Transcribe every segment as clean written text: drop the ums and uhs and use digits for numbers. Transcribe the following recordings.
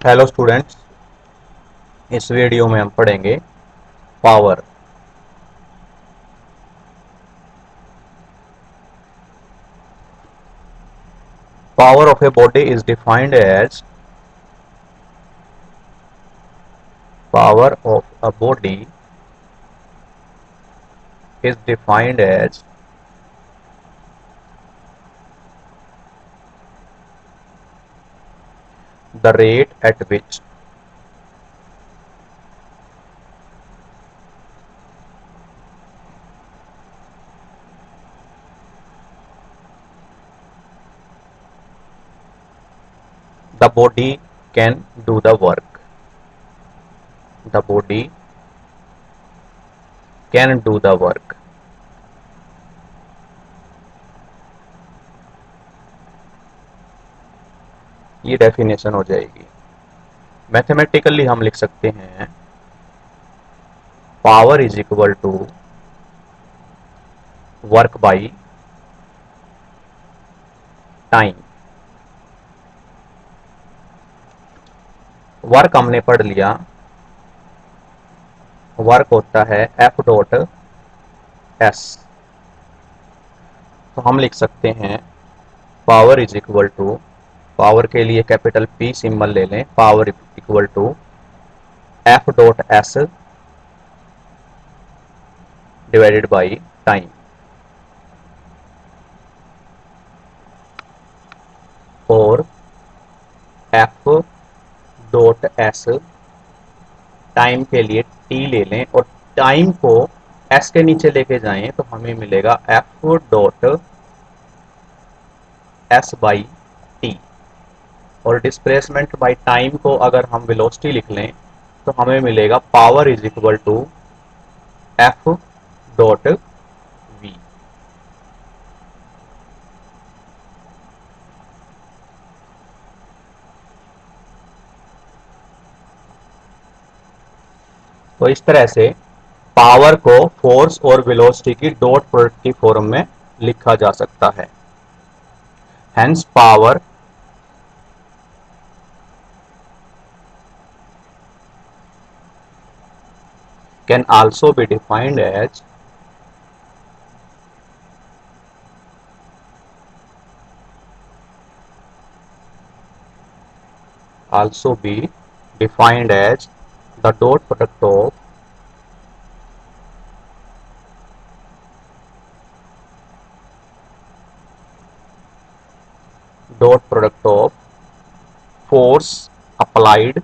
Hello students. इस video में हम पढ़ेंगे power. Power of a body is defined as power of a body is defined as the rate at which the body can do the work. The body can do the work. ये definition हो जाएगी। Mathematically हम लिख सकते हैं power is equal to work by time. Work हमने पढ़ लिया। वर्क होता है एफ डॉट एस। तो हम लिख सकते हैं power is equal to, power के लिए कैपिटल पी सिंबल ले लें, power equal to F dot S divided by time. और एफ डॉट एस टाइम के लिए टी ले लें और टाइम को एस के नीचे लेके जाएं तो हमें मिलेगा F dot S by T. और डिस्प्लेसमेंट बाई टाइम को अगर हम वेलोसिटी लिख लें तो हमें मिलेगा power is equal to F dot V. तो इस तरह से पावर को फोर्स और वेलोसिटी की डॉट प्रोडक्ट की फॉर्म में लिखा जा सकता है। Hence power can also be defined as also be defined as the dot product of force applied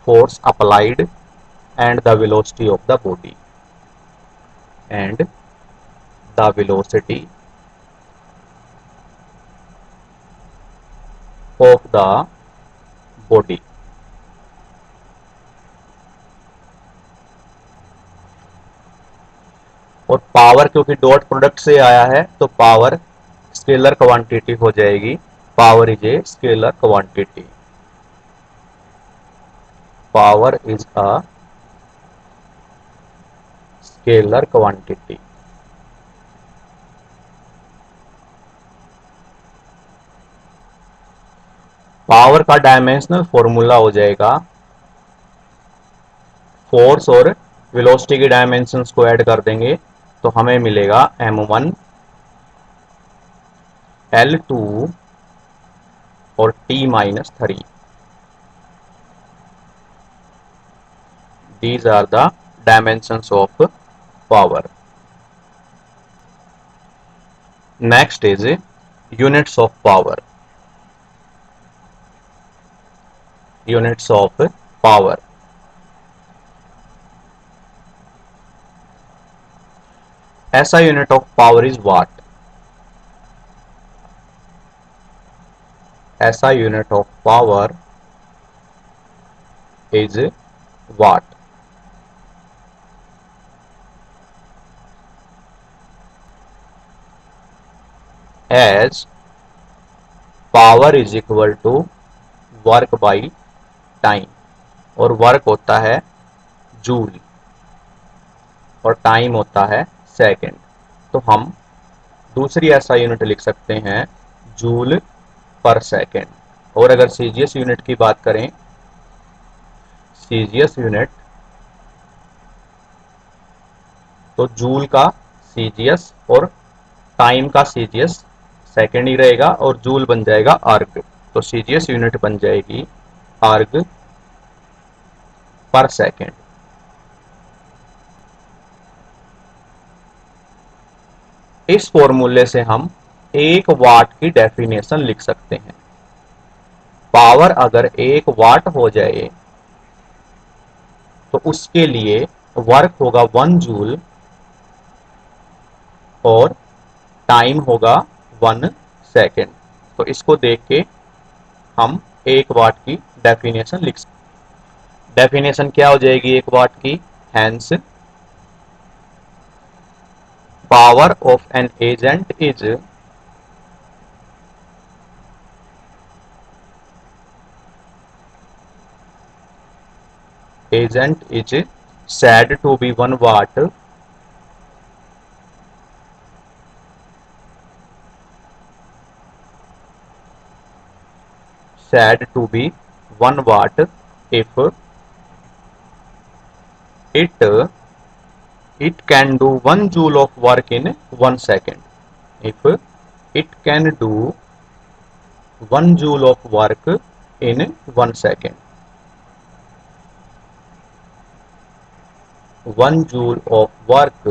force applied and the velocity of the body and the velocity of the body। और power क्योंकि dot product से आया है तो power scalar quantity हो जाएगी। Power is a scalar quantity. Power is a scalar quantity. Power का dimensional formula हो जाएगा, फोर्स और वेलोसिटी के डायमेंशंस को ऐड कर देंगे तो हमें मिलेगा m1 l2 और t-3। these are the dimensions of power। next is units of power। units of power। SI unit of power is what? SI unit of power is what? as power is equal to work by time। और work होता है joule और time होता है second. तो हम दूसरी ऐसा यूनिट लिख सकते हैं जूल पर सेकेंड। और अगर सीजीएस यूनिट की बात करें, सीजीएस यूनिट तो जूल का सीजीएस और टाइम का सीजीएस सेकेंड ही रहेगा और जूल बन जाएगा आर्ग। तो सीजीएस यूनिट बन जाएगी आर्ग पर सेकेंड। इस फॉर्मूले से हम 1 वाट की डेफिनेशन लिख सकते हैं। पावर अगर 1 वाट हो जाए तो उसके लिए वर्क होगा 1 जूल और टाइम होगा 1 सेकेंड। तो इसको देख के हम 1 वाट की डेफिनेशन लिख सकते हैं। डेफिनेशन क्या हो जाएगी 1 वाट की? Hence power of an agent is said to be 1 watt said to be 1 watt if it it can do 1 joule of work in 1 second. If it can do 1 joule of work in 1 second. 1 joule of work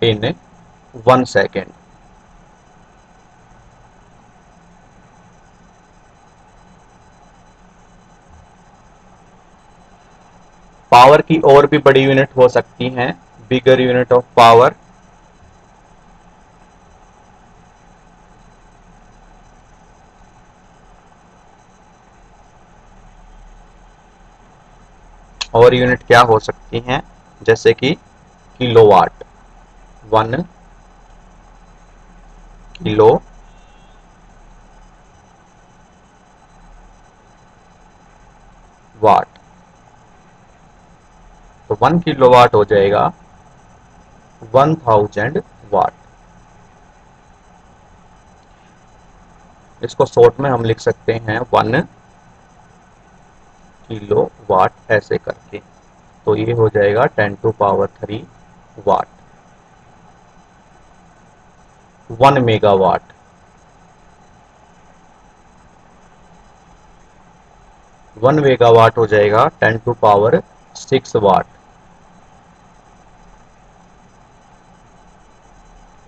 in 1 second. Power की और भी बड़ी unit हो सकती हैं, bigger unit of power. और unit क्या हो सकती हैं? जैसे कि किलोवाट, 1 किलोवाट। तो 1 किलोवाट हो जाएगा 1000 वाट। इसको शॉर्ट में हम लिख सकते हैं 1 किलोवाट ऐसे करके। तो ये हो जाएगा 10⁻³ वाट। 1 मेगावाट, 1 मेगावाट हो जाएगा 10⁻⁶ वाट।